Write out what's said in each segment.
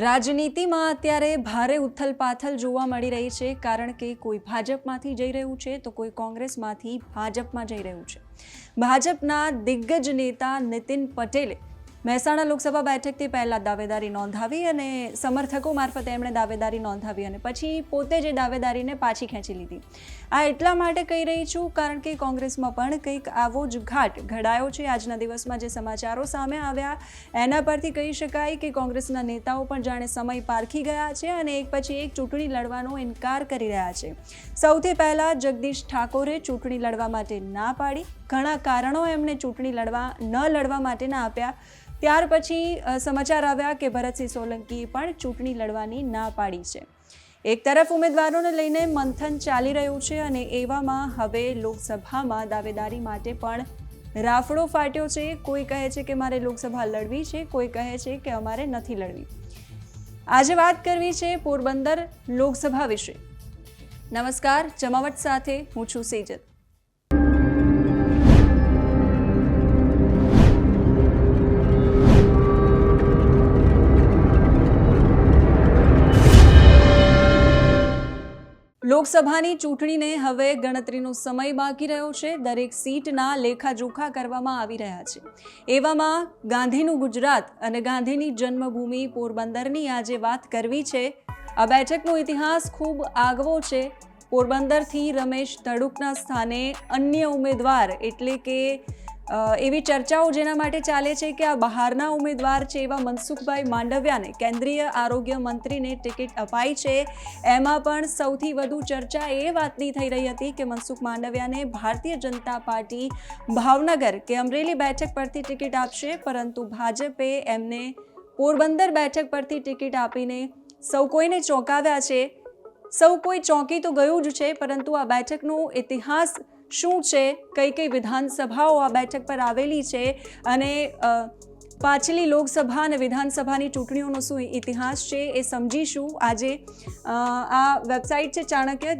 રાજનીતિમાં અત્યારે ભારે ઉથલપાથલ જોવા મળી રહી છે, કારણ કે કોઈ ભાજપમાંથી જઈ રહ્યું છે તો કોઈ કોંગ્રેસમાંથી ભાજપમાં જઈ રહ્યું છે. ભાજપના દિગ્ગજ નેતા નીતિન પટેલે મહેસાણા લોકસભા બેઠકથી પહેલાં દાવેદારી નોંધાવી અને સમર્થકો મારફતે એમણે દાવેદારી નોંધાવી અને પછી પોતે જે દાવેદારીને પાછી ખેંચી લીધી. આ એટલા માટે કહી રહી છું કારણ કે કોંગ્રેસમાં પણ કંઈક આવો જ ઘાટ ઘડાયો છે. આજના દિવસમાં જે સમાચારો સામે આવ્યા એના પરથી કહી શકાય કે કોંગ્રેસના નેતાઓ પણ જાણે સમય પારખી ગયા છે અને એક પછી એક ચૂંટણી લડવાનો ઇનકાર કરી રહ્યા છે. સૌથી પહેલાં જગદીશ ઠાકોરે ચૂંટણી લડવા માટે ના પાડી. ઘણા કારણો એમણે ચૂંટણી ન લડવા માટેના આપ્યા. ત્યાર પછી સમાચાર આવ્યા કે ભરતસિંહ સોલંકીએ પણ ચૂંટણી લડવાની ના પાડી છે. એક તરફ ઉમેદવારોને લઈને મંથન ચાલી રહ્યું છે અને એવામાં હવે લોકસભામાં દાવેદારી માટે પણ રાફડો ફાટ્યો છે. કોઈ કહે છે કે મારે લોકસભા લડવી છે, કોઈ કહે છે કે અમારે નથી લડવી. આજે વાત કરવી છે પોરબંદર લોકસભા વિશે. નમસ્કાર, જમાવટ સાથે હું છું સેજલ. લોકસભાની ચૂંટણીને હવે ગણતરીનો સમય બાકી રહ્યો છે. દરેક સીટના લેખાજોખા કરવામાં આવી રહ્યા છે. એવામાં ગાંધીનું ગુજરાત અને ગાંધીની જન્મભૂમિ પોરબંદરની આજે વાત કરવી છે. આ બેઠકનો ઇતિહાસ ખૂબ આગવો છે. પોરબંદરથી રમેશ ધડુકના સ્થાને અન્ય ઉમેદવાર એટલે કે એવી ચર્ચાઓ જેના માટે ચાલે છે કે આ બહારના ઉમેદવાર છે એવા મનસુખભાઈ માંડવિયાને કેન્દ્રીય આરોગ્ય મંત્રીને ટિકિટ અપાઈ છે. એમાં પણ સૌથી વધુ ચર્ચા એ વાતની થઈ રહી હતી કે મનસુખ માંડવિયાને ભારતીય જનતા પાર્ટી ભાવનગર કે અમરેલી બેઠક પરથી ટિકિટ આપશે, પરંતુ ભાજપે એમને પોરબંદર બેઠક પરથી ટિકિટ આપીને સૌ કોઈને ચોંકાવ્યા છે. સૌ કોઈ ચોંકી તો ગયું જ છે, પરંતુ આ બેઠકનો ઇતિહાસ શું છે, કઈ કઈ વિધાનસભાઓ આ બેઠક પર આવેલી છે અને પાછલી લોકસભા અને વિધાનસભાની ચૂંટણીઓનો શું ઇતિહાસ છે એ સમજીશું આજે. આ વેબસાઇટ છે ચાણક્ય,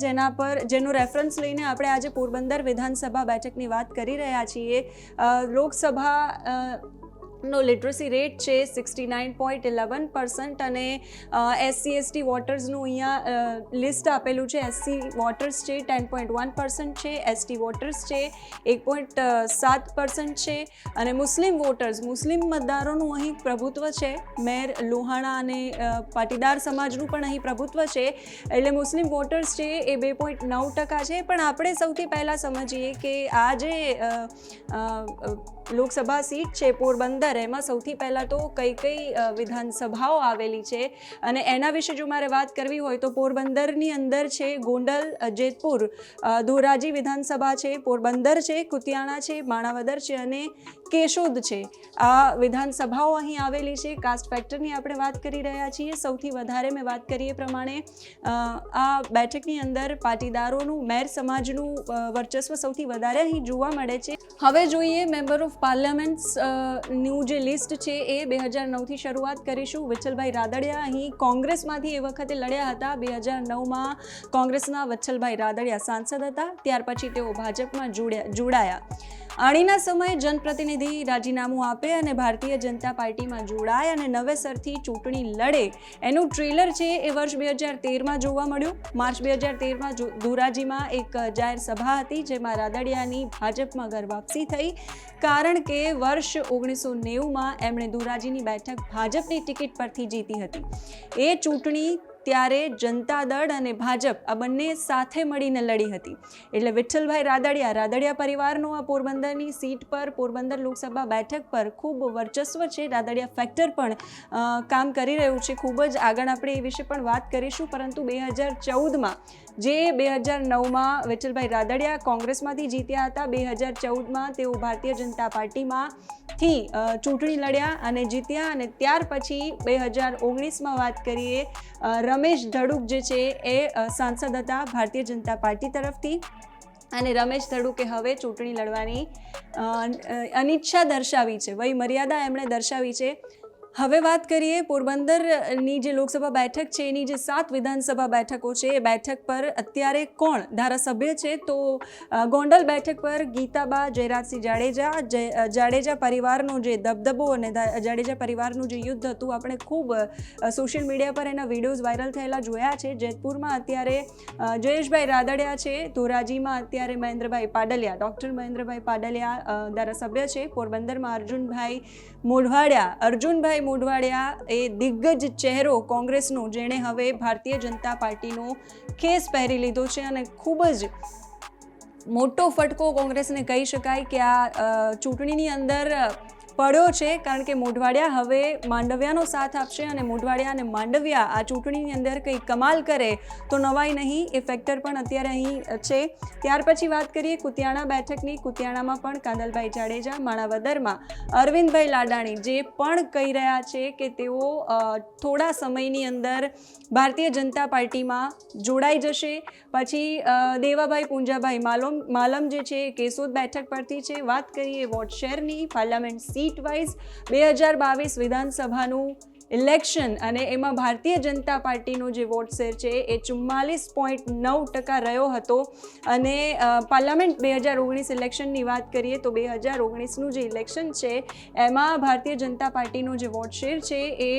જેનો રેફરન્સ લઈને આપણે આજે પોરબંદર વિધાનસભા બેઠકની વાત કરી રહ્યા છીએ. લોકસભા નો લિટરસી રેટ છે 69.11% અને SC/ST વોટર્સનું અહીંયા લિસ્ટ આપેલું છે. SC વોટર્સ છે 10.1% છે, ST વોટર્સ છે 1.7% છે અને મુસ્લિમ મતદારોનું અહીં પ્રભુત્વ છે. મેર, લોહાણા અને પાટીદાર સમાજનું પણ અહીં પ્રભુત્વ છે. એટલે મુસ્લિમ વોટર્સ છે એ 2.9% છે. પણ આપણે સૌથી પહેલાં સમજીએ કે આ જે લોકસભા સીટ છે પોરબંદર, એમાં સૌથી પહેલાં તો કઈ વિધાનસભાઓ આવેલી છે અને એના વિશે જો મારે વાત કરવી હોય તો પોરબંદરની અંદર છે ગોંડલ, જેતપુર, ધોરાજી વિધાનસભા છે, પોરબંદર છે, કુતિયાણા છે, માણાવદર છે અને કેશોદ છે. આ વિધાનસભાઓ અહીં આવેલી છે. કાસ્ટ ફેક્ટરની આપણે વાત કરી રહ્યા છીએ. સૌથી વધારે મેં વાત કરીએ પ્રમાણે આ બેઠકની અંદર પાટીદારોનું, મેર સમાજનું વર્ચસ્વ સૌથી વધારે અહીં જોવા મળે છે. હવે જોઈએ મેમ્બર ઓફ પાર્લામેન્ટ્સનું જે લિસ્ટ છે એ 2009થી શરૂઆત કરીશું. વિઠ્ઠલભાઈ રાદડિયા અહીં કોંગ્રેસમાંથી એ વખતે લડ્યા હતા. 2009માં કોંગ્રેસના વિઠ્ઠલભાઈ રાદડિયા સાંસદ હતા. ત્યાર પછી તેઓ ભાજપમાં જોડાયા. આણીના સમયે જનપ્રતિનિધિ રાજીનામું આપે અને ભારતીય જનતા પાર્ટીમાં જોડાય અને નવેસરથી ચૂંટણી લડે એનું ટ્રેલર છે એ વર્ષ 2013માં જોવા મળ્યું. માર્ચ 2013માં ધોરાજીમાં એક જાહેર સભા હતી જેમાં રાદડિયાની ભાજપમાં ઘર વાપસી થઈ, કારણ કે વર્ષ 1990માં એમણે ધોરાજીની બેઠક ભાજપની ટિકિટ પરથી જીતી હતી. એ ચૂંટણી ત્યારે જનતા દળ અને ભાજપ આ બંને સાથે મળીને લડી હતી. એટલે વિઠ્ઠલભાઈ રાદડિયા પરિવારનો આ પોરબંદરની સીટ પર, પોરબંદર લોકસભા બેઠક પર ખૂબ વર્ચસ્વ છે. રાદડિયા ફેક્ટર પણ કામ કરી રહ્યું છે. ખૂબ જ આગળ આપણે એ વિશે પણ વાત કરીશું. પરંતુ 2014માં જે 2009માં વિઠ્ઠલભાઈ રાદડિયા કોંગ્રેસમાંથી જીત્યા હતા, 2014માં તેઓ ભારતીય જનતા પાર્ટીમાંથી ચૂંટણી લડ્યા અને જીત્યા અને ત્યાર પછી 2019માં વાત કરીએ, રમેશ ધડુક જે છે એ સાંસદ હતા ભારતીય જનતા પાર્ટી તરફથી અને રમેશ ધડુકે હવે ચૂંટણી લડવાની અનિચ્છા દર્શાવી છે. વય મર્યાદા એમણે દર્શાવી છે. હવે વાત કરીએ પોરબંદરની જે લોકસભા બેઠક છે એની જે 7 વિધાનસભા બેઠકો છે એ બેઠક પર અત્યારે કોણ ધારાસભ્ય છે તો ગોંડલ બેઠક પર ગીતાબા જયરાજસિંહ જાડેજા પરિવારનો જે દબદબો અને જાડેજા પરિવારનું જે યુદ્ધ હતું આપણે ખૂબ સોશિયલ મીડિયા પર એના વિડીયોઝ વાયરલ થયેલા જોયા છે. જેતપુરમાં અત્યારે જયેશભાઈ રાદડિયા છે, ધોરાજીમાં અત્યારે મહેન્દ્રભાઈ પાડલિયા, ડૉક્ટર મહેન્દ્રભાઈ પાડલિયા ધારાસભ્ય છે. પોરબંદરમાં અર્જુનભાઈ મોઢવાડિયા એ દિગ્ગજ ચહેરો કોંગ્રેસનો, જેણે હવે ભારતીય જનતા પાર્ટીનો ખેસ પહેરી લીધો છે અને ખૂબ જ મોટો ફટકો કોંગ્રેસને કહી શકાય કે આ ચૂંટણીની અંદર પડ્યો છે, કારણ કે મોઢવાડિયા હવે માંડવિયાનો સાથ આપશે અને મોઢવાડિયા અને માંડવિયા આ ચૂંટણીની અંદર કંઈ કમાલ કરે તો નવાઈ નહીં, એ ફેક્ટર પણ અત્યારે અહીં છે. ત્યાર પછી વાત કરીએ કુતિયાણા બેઠકની. કુતિયાણામાં પણ કાંદલભાઈ જાડેજા, માણાવદરમાં અરવિંદભાઈ લાડાણી જે પણ કહી રહ્યા છે કે તેઓ થોડા સમયની અંદર ભારતીય જનતા પાર્ટીમાં જોડાઈ જશે. પછી દેવાભાઈ પૂંજાભાઈ માલમ જે છે કેશોદ બેઠક પરથી છે. વાત કરીએ વોટ શેરની, પાર્લામેન્ટ સીટ વાઇઝ 2022 વિધાનસભાનું ઇલેક્શન અને એમાં ભારતીય જનતા પાર્ટીનો જે વોટ શેર છે એ 44.9% રહ્યો હતો. અને પાર્લામેન્ટ 2019 ઇલેક્શનની વાત કરીએ તો 2019નું જે ઇલેક્શન છે એમાં ભારતીય જનતા પાર્ટીનો જે વોટ શેર છે એ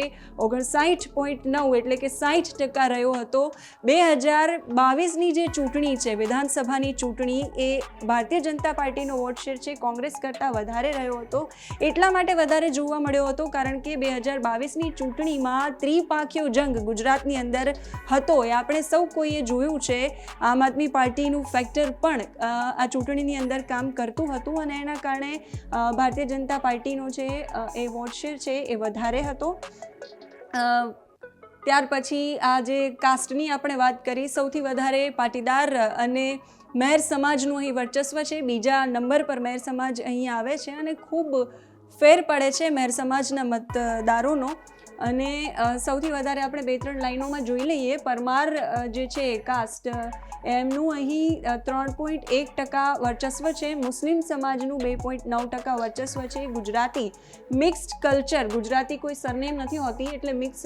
59.9 એટલે કે 60% રહ્યો હતો. 2022ની જે ચૂંટણી છે વિધાનસભાની ચૂંટણી, એ ભારતીય જનતા પાર્ટીનો વોટ શેર છે કોંગ્રેસ કરતાં વધારે રહ્યો હતો. એટલા માટે વધારે જોવા મળ્યો હતો કારણ કે 2022ની ચૂંટણીમાં ત્રિપાંખીયો જંગ ગુજરાતની અંદર હતો, એ આપણે સૌ કોઈએ જોયું છે. આમ આદમી પાર્ટીનું ફેક્ટર પણ આ ચૂંટણીની અંદર કામ કરતું હતું અને એના કારણે ભારતીય જનતા પાર્ટીનો છે એ વોટ શેર છે એ વધારે હતો. ત્યાર પછી આ જે કાસ્ટની આપણે વાત કરી, સૌથી વધારે પાટીદાર અને મહેર સમાજનું અહીં વર્ચસ્વ છે. બીજા નંબર પર મહેર સમાજ અહીં આવે છે અને ખૂબ ફેર પડે છે મહેર સમાજના મતદારોનો. અને સૌથી વધારે આપણે 2-3 લાઈનોમાં જોઈ લઈએ. પરમાર જે છે કાસ્ટ, એમનું અહીં 3.1% વર્ચસ્વ છે. મુસ્લિમ સમાજનું 2.9% વર્ચસ્વ છે. ગુજરાતી મિક્સ્ડ કલ્ચર, ગુજરાતી કોઈ સરનેમ નથી હોતી એટલે મિક્સ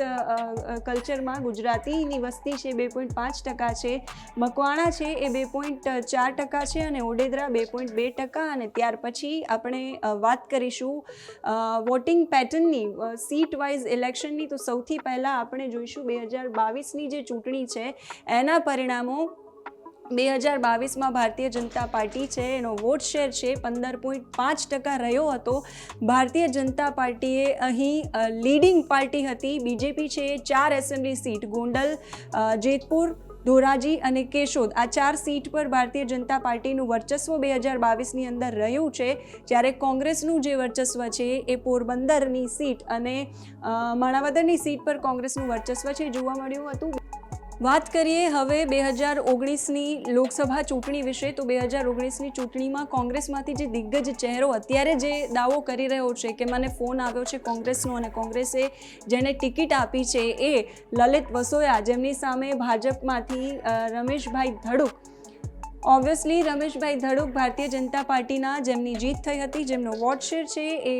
કલ્ચરમાં ગુજરાતીની વસ્તી છે 2.5% છે. મકવાણા છે એ 2.4% છે અને ઓડેદરા 2.2%. અને ત્યાર પછી આપણે વાત કરીશું વોટિંગ પેટર્નની, સીટ વાઇઝ ઇલેક્શનની. તો સૌથી પહેલાં આપણે જોઈશું 2022ની જે ચૂંટણી છે એના પરિણામો. 2022માં ભારતીય જનતા પાર્ટી છે એનો વોટ શેર છે 15.5% રહ્યો હતો. ભારતીય જનતા પાર્ટીએ અહીં લીડિંગ પાર્ટી હતી. બીજેપી છે 4 એસેમ્બલી સીટ, ગોંડલ, જેતપુર, ધોરાજી અને કેશોદ, આ 4 સીટ પર ભારતીય જનતા પાર્ટીનું વર્ચસ્વ 2022ની અંદર રહ્યું છે. જ્યારે કોંગ્રેસનું જે વર્ચસ્વ છે એ પોરબંદરની સીટ અને માણાવદરની સીટ પર કોંગ્રેસનું વર્ચસ્વ છે જોવા મળ્યું હતું. વાત કરીએ હવે 2019ની લોકસભા ચૂંટણી વિશે. તો 2019ની ચૂંટણીમાં કોંગ્રેસમાંથી જે દિગ્ગજ ચહેરો અત્યારે જે દાવો કરી રહ્યો છે કે મને ફોન આવ્યો છે કોંગ્રેસનો અને કોંગ્રેસે જેને ટિકિટ આપી છે એ લલિત વસોયા, જેમની સામે ભાજપમાંથી રમેશભાઈ ધડુક, ઓબ્વિયસલી રમેશભાઈ ધડુક ભારતીય જનતા પાર્ટીના, જેમની જીત થઈ હતી, જેમનો વોટ શેર છે એ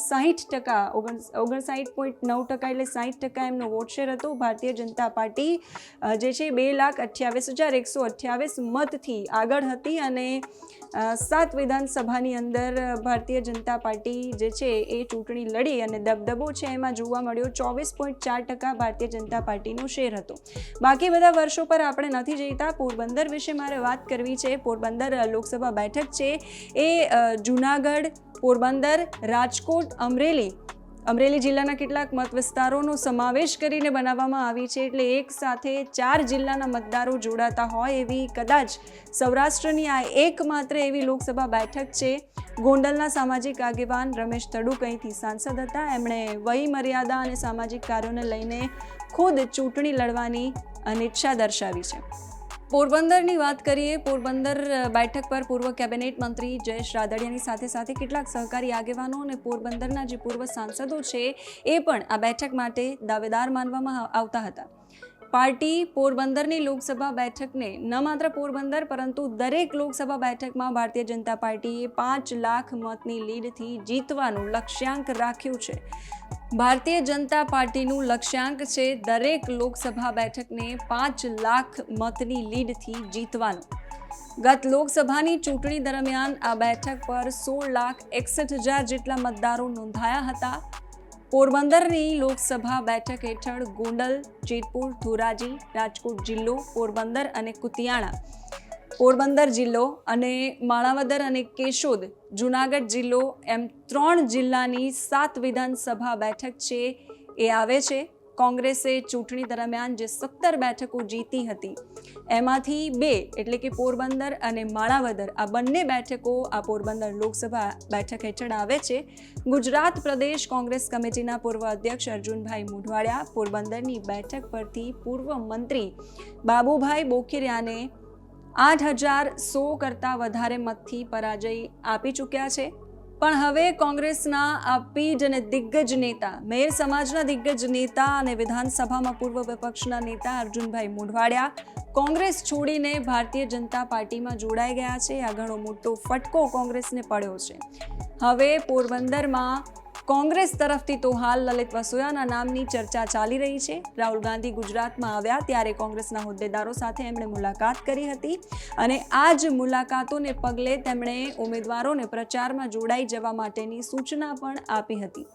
60%, 59.9% એટલે 60% એમનો વોટ શેર હતો. ભારતીય જનતા પાર્ટી જે છે 2,28,128 મતથી આગળ હતી અને 7 વિધાનસભાની અંદર ભારતીય જનતા પાર્ટી જે છે એ ચૂંટણી લડી અને દબદબો છે એમાં જોવા મળ્યો. 24.4% ભારતીય જનતા પાર્ટીનો શેર હતો. બાકી બધા વર્ષો પર આપણે નથી જઈતા. પોરબંદર વિશે મારે વાત કરવી છે. પોરબંદર લોકસભા બેઠક છે એ જૂનાગઢ, પોરબંદર, રાજકોટ, અમરેલી જિલ્લાના કેટલાક મત વિસ્તારોનો સમાવેશ કરીને બનાવવામાં આવી છે. એટલે એક સાથે 4 જિલ્લાના મતદારો જોડાતા હોય એવી કદાચ સૌરાષ્ટ્રની આ એકમાત્ર એવી લોકસભા બેઠક છે. ગોંડલના સામાજિક આગેવાન રમેશ ધડુક અહીંથી સાંસદ હતા. એમણે વય મર્યાદા અને સામાજિક કાર્યોને લઈને ખુદ ચૂંટણી લડવાની અનિચ્છા દર્શાવી છે. પોરબંદરની વાત કરીએ. પોરબંદર બેઠક પર પૂર્વ કેબિનેટ મંત્રી જયેશ રાદડિયાની સાથે સાથે કેટલાક સહકારી આગેવાનો અને પોરબંદરના જે પૂર્વ સાંસદો છે એ પણ આ બેઠક માટે દાવેદાર માનવામાં આવતા હતા. પાર્ટી પોરબંદરની લોકસભા બેઠકને ન માત્ર પોરબંદર પરંતુ દરેક લોકસભા બેઠકમાં ભારતીય જનતા પાર્ટીએ 5 લાખ મતની લીડથી જીતવાનું લક્ષ્યાંક રાખ્યું છે. ભારતીય જનતા પાર્ટીનું લક્ષ્યાંક છે દરેક લોકસભા બેઠકને 5 લાખ મતની લીડથી જીતવાનું. ગત લોકસભાની ચૂંટણી દરમિયાન આ બેઠક પર 16,61,000 જેટલા મતદારો નોંધાયા હતા. પોરબંદરની લોકસભા બેઠક હેઠળ ગોંડલ, જેતપુર, ધોરાજી, રાજકોટ જિલ્લો, પોરબંદર અને કુતિયાણા, પોરબંદર જિલ્લો અને માણાવદર અને કેશોદ, જૂનાગઢ જિલ્લો એમ 3 જિલ્લાની 7 વિધાનસભા બેઠક છે એ આવે છે. કોંગ્રેસે ચૂંટણી દરમિયાન જે 17 બેઠકો જીતી હતી એમાંથી 2 એટલે કે પોરબંદર અને માણાવદર આ બંને બેઠકો આ પોરબંદર લોકસભા બેઠક હેઠળ આવે છે. ગુજરાત પ્રદેશ કોંગ્રેસ કમિટીના પૂર્વ અધ્યક્ષ અર્જુનભાઈ મોઢવાડિયા પોરબંદરની બેઠક પરથી પૂર્વ મંત્રી બાબુભાઈ બોખીરિયાને 8,100 કરતાં વધારે મતથી પરાજય આપી ચૂક્યા છે. પણ હવે કોંગ્રેસના આ પીઢ અને દિગ્ગજ નેતા, મેર સમાજના દિગ્ગજ નેતા અને વિધાનસભામાં પૂર્વ વિપક્ષના નેતા અર્જુનભાઈ મોઢવાડિયા કોંગ્રેસ છોડીને ભારતીય જનતા પાર્ટીમાં જોડાઈ ગયા છે. આ ઘણો મોટો ફટકો કોંગ્રેસને પડ્યો છે. હવે પોરબંદરમાં કોંગ્રેસ તરફથી તો હાલ લલિત વસોયાના નામની ચર્ચા ચાલી રહી છે. રાહુલ ગાંધી ગુજરાતમાં આવ્યા ત્યારે કોંગ્રેસના હોદ્દેદારો સાથે એમણે મુલાકાત કરી હતી અને આ જ મુલાકાતોને પગલે તેમણે ઉમેદવારોને પ્રચારમાં જોડાઈ જવા માટેની સૂચના પણ આપી હતી.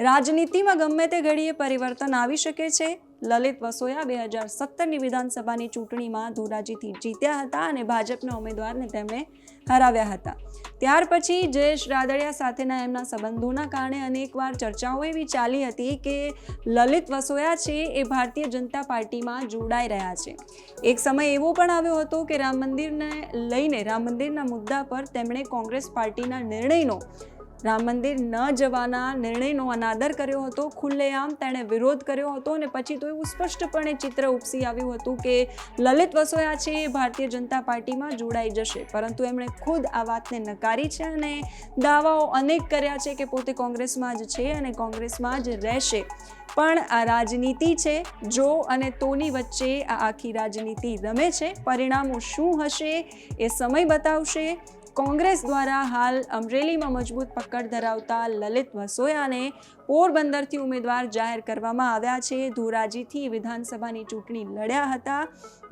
રાજનીતિમાં ગમે તે ઘડીએ પરિવર્તન આવી શકે છે. લલિત વસોયા 2017ની વિધાનસભાની ચૂંટણીમાં ધોરાજીથી જીત્યા હતા અને ભાજપના ઉમેદવારને તેમણે હરાવ્યા હતા. ત્યાર પછી જયેશ રાદડિયા સાથેના એમના સંબંધોના કારણે અનેકવાર ચર્ચાઓ એવી ચાલી હતી કે લલિત વસોયા છે એ ભારતીય જનતા પાર્ટીમાં જોડાઈ રહ્યા છે. એક સમય એવો પણ આવ્યો હતો કે રામ મંદિરના મુદ્દા પર તેમણે કોંગ્રેસ પાર્ટીના નિર્ણયનો, રામ મંદિર ન જવાના નિર્ણયનો અનાદર કર્યો હતો. ખુલ્લેઆમ તેણે વિરોધ કર્યો હતો અને પછી તો એવું સ્પષ્ટપણે ચિત્ર ઉપસી આવ્યું હતું કે લલિત વસોયા છે એ ભારતીય જનતા પાર્ટીમાં જોડાઈ જશે. પરંતુ એમણે ખુદ આ વાતને નકારી છે અને દાવાઓ અનેક કર્યા છે કે પોતે કોંગ્રેસમાં જ છે અને કોંગ્રેસમાં જ રહેશે. પણ આ રાજનીતિ છે, જો અને તોની વચ્ચે આ આખી રાજનીતિ રમે છે. પરિણામો શું હશે એ સમય બતાવશે. કોંગ્રેસ દ્વારા હાલ અમરેલીમાં મજબૂત પકડ ધરાવતા લલિત વસોયાને પોરબંદરથી ઉમેદવાર જાહેર કરવામાં આવ્યા છે. ધોરાજીથી વિધાનસભાની ચૂંટણી લડ્યા હતા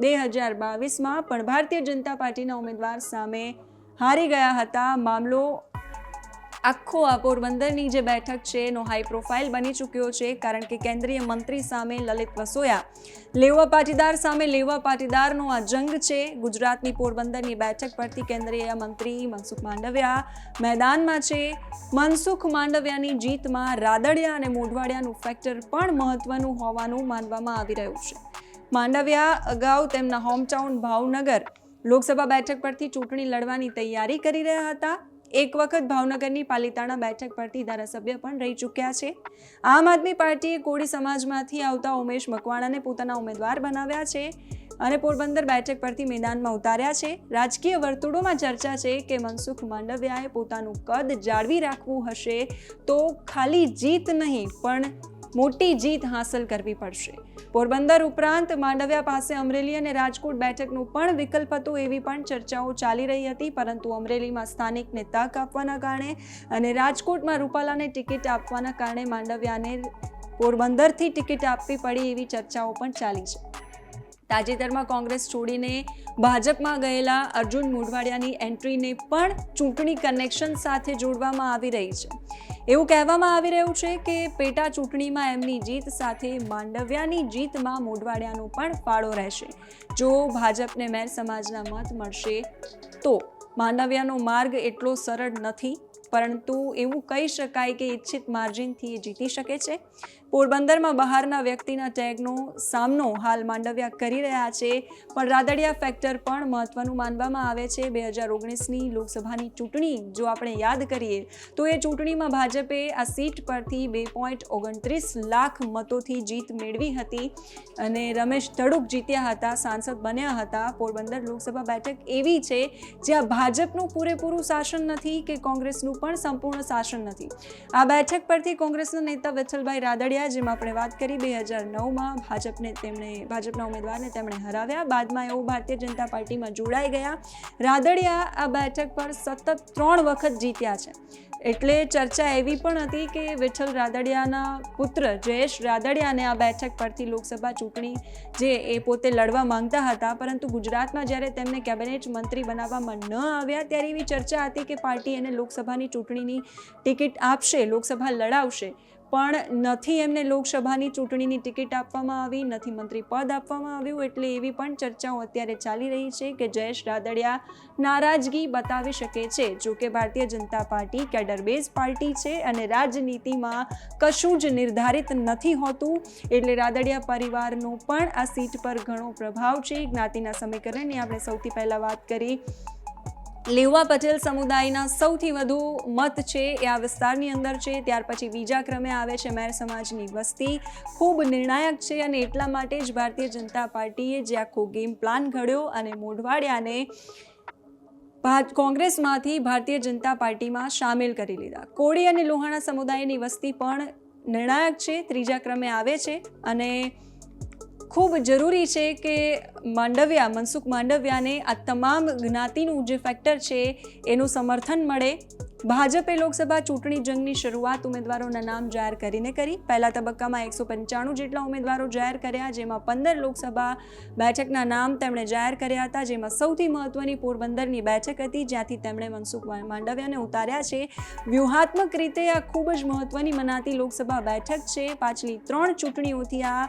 2022માં, પણ ભારતીય જનતા પાર્ટીના ઉમેદવાર સામે હારી ગયા હતા. મામલો આખો આ પોરબંદરની જે બેઠક છે એનો હાઈ પ્રોફાઇલ બની ચૂક્યો છે, કારણ કે કેન્દ્રીય મંત્રી સામે લલિત વસોયા, લેવા પાટીદાર સામે લેવા પાટીદારનો આ જંગ છે. ગુજરાતની પોરબંદરની બેઠક પરથી કેન્દ્રીય મંત્રી મનસુખ માંડવિયા મેદાનમાં છે. મનસુખ માંડવિયાની જીતમાં રાદડિયા અને મોઢવાડિયાનું ફેક્ટર પણ મહત્વનું હોવાનું માનવામાં આવી રહ્યું છે. માંડવિયા અગાઉ તેમના હોમટાઉન ભાવનગર લોકસભા બેઠક પરથી ચૂંટણી લડવાની તૈયારી કરી રહ્યા હતા. એક વખત ભાવનગરની પાલિતાણા બેઠક પરથી ધારાસભ્ય પણ રહી ચૂક્યા છે. આમ આદમી પાર્ટીએ કોળી સમાજમાંથી આવતા ઉમેશ મકવાણાને પોતાના ઉમેદવાર બનાવ્યા છે અને પોરબંદર બેઠક પરથી મેદાનમાં ઉતાર્યા છે. રાજકીય વર્તુળોમાં ચર્ચા છે કે મનસુખ માંડવિયાએ પોતાનું કદ જાળવી રાખવું હશે તો ખાલી જીત નહીં પણ મોટી જીત હાંસલ કરવી પડશે. પોરબંદર ઉપરાંત માંડવિયા પાસે અમરેલી અને રાજકોટ બેઠકનો પણ વિકલ્પ હતો એવી પણ ચર્ચાઓ ચાલી રહી હતી. પરંતુ અમરેલીમાં સ્થાનિકને તક આપવાના કારણે અને રાજકોટમાં રૂપાલાને ટિકિટ આપવાના કારણે માંડવિયાને પોરબંદરથી ટિકિટ આપવી પડી એવી ચર્ચાઓ પણ ચાલી છે. તાજેતરમાં કોંગ્રેસ છોડીને ભાજપમાં ગયેલા અર્જુન મોઢવાડિયાની એન્ટ્રીને પણ ચૂંટણી કનેક્શન સાથે જોડવામાં આવી રહી છે. એવું કહેવામાં આવી રહ્યું છે કે પેટા ચૂંટણીમાં એમની જીત સાથે માંડવિયાની જીતમાં મોઢવાડિયાનો પણ ફાળો રહેશે. જો ભાજપને મેર સમાજના મત મળશે તો માંડવિયાનો માર્ગ એટલો સરળ નથી, પરંતુ એવું કહી શકાય કે ઇચ્છિત માર્જિનથી એ જીતી શકે છે. પોરબંદરમાં બહારના વ્યક્તિના ટેગનો સામનો હાલ માંડવિયા કરી રહ્યા છે, પણ રાદડિયા ફેક્ટર પણ મહત્વનું માનવામાં આવે છે. 2019ની લોકસભાની ચૂંટણી જો આપણે યાદ કરીએ તો એ ચૂંટણીમાં ભાજપે આ સીટ પરથી 2.29 લાખ મતોથી જીત મેળવી હતી અને રમેશ ધડુક જીત્યા હતા, સાંસદ બન્યા હતા. પોરબંદર લોકસભા બેઠક એવી છે જ્યાં ભાજપનું પૂરેપૂરું શાસન નથી કે કોંગ્રેસનું પણ સંપૂર્ણ શાસન નથી. આ બેઠક પરથી કોંગ્રેસના નેતા વિઠ્ઠલભાઈ રાદડિયાએ રહ્યા, જેમાં આપણે વાત કરી 2009માં ભાજપના ઉમેદવારને તેમણે હરાવ્યા. બાદમાં એઓ ભારતીય જનતા પાર્ટીમાં જોડાઈ ગયા. રાદડિયા આ બેઠક પર સતત 3 વખત જીત્યા છે. એટલે ચર્ચા એવી પણ હતી કે વિઠ્ઠલ રાદડિયાના પુત્ર જયેશ રાદડિયાને આ બેઠક પરથી લોકસભા ચૂંટણી જે એ પોતે લડવા માંગતા હતા, પરંતુ ગુજરાતમાં જ્યારે તેમને કેબિનેટ મંત્રી બનાવવામાં ન આવ્યા ત્યારે એવી ચર્ચા હતી કે પાર્ટી એને લોકસભાની ચૂંટણીની ટિકિટ આપશે, લોકસભા લડાવશે. પણ નથી એમને લોકસભાની ચૂંટણીની ટિકિટ આપવામાં આવી, નથી મંત્રી પદ આપવામાં આવ્યું. એટલે એવી પણ ચર્ચાઓ અત્યારે ચાલી રહી છે કે જયેશ રાદડિયા નારાજગી બતાવી શકે છે. જો કે Bharatiya Janata party cadre base party છે અને રાજનીતિમાં કશું જ નિર્ધારિત નથી હોતું. એટલે રાદડિયા પરિવારનો પણ આ સીટ પર ઘણો પ્રભાવ છે. જ્ઞાતિના સમીકરણની આપણે સૌથી પહેલાં વાત કરી. લેવા પટેલ સમુદાયના સૌથી વધુ મત છે એ આ વિસ્તારની અંદર છે. ત્યાર પછી બીજા ક્રમે આવે છે મેર સમાજની વસ્તી. ખૂબ નિર્ણાયક છે અને એટલા માટે જ ભારતીય જનતા પાર્ટીએ જે આખો ગેમ પ્લાન ઘડ્યો અને મોઢવાડિયાને કોંગ્રેસમાંથી ભારતીય જનતા પાર્ટીમાં સામેલ કરી લીધા. કોળી અને લોહાણા સમુદાયની વસ્તી પણ નિર્ણાયક છે, ત્રીજા ક્રમે આવે છે. અને ખૂબ જરૂરી છે કે મનસુખ માંડવિયાને આ તમામ જ્ઞાતિનું જે ફેક્ટર છે એનું સમર્થન મળે. ભાજપે લોકસભા ચૂંટણી જંગની શરૂઆત ઉમેદવારોના નામ જાહેર કરીને કરી. પહેલા તબક્કામાં 195 જેટલા ઉમેદવારો જાહેર કર્યા, જેમાં 15 લોકસભા બેઠકના નામ તેમણે જાહેર કર્યા હતા. જેમાં સૌથી મહત્વની પોરબંદરની બેઠક હતી, જ્યાંથી તેમણે મનસુખ માંડવિયાને ઉતાર્યા છે. વ્યૂહાત્મક રીતે આ ખૂબ જ મહત્વની મનાતી લોકસભા બેઠક છે. પાછલી 3 ચૂંટણીઓથી આ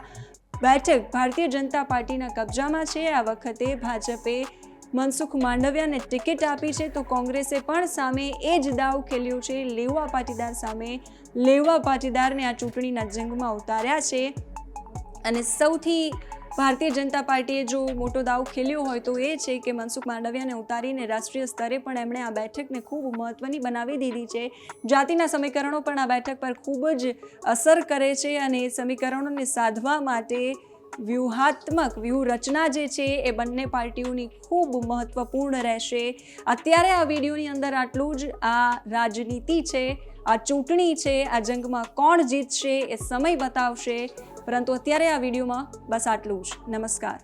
બેઠક ભારતીય જનતા પાર્ટીના કબજામાં છે. આ વખતે ભાજપે મનસુખ માંડવિયાને ટિકિટ આપી છે, તો કોંગ્રેસે પણ સામે એ જ દાવ ખેલ્યો છે. લેવા પાટીદાર સામે લેવા પાટીદારને આ ચૂંટણીના જંગમાં ઉતાર્યા છે. અને સૌથી ભારતીય જનતા પાર્ટીએ જો મોટો દાવ ખેલ્યો હોય તો એ છે કે મનસુખ માંડવિયાને ઉતારીને રાષ્ટ્રીય સ્તરે પણ એમણે આ બેઠકને ખૂબ મહત્વની બનાવી દીધી છે. જાતિના સમીકરણો પણ આ બેઠક પર ખૂબ જ અસર કરે છે અને એ સમીકરણોને સાધવા માટે વ્યૂહરચના જે છે એ બંને પાર્ટીઓની ખૂબ મહત્વપૂર્ણ રહેશે. અત્યારે આ વિડીયોની અંદર આટલું જ. આ રાજનીતિ છે, આ ચૂંટણી છે, આ જંગમાં કોણ જીતશે એ સમય બતાવશે. પરંતુ અત્યારે આ વિડીયોમાં બસ આટલું જ. નમસ્કાર.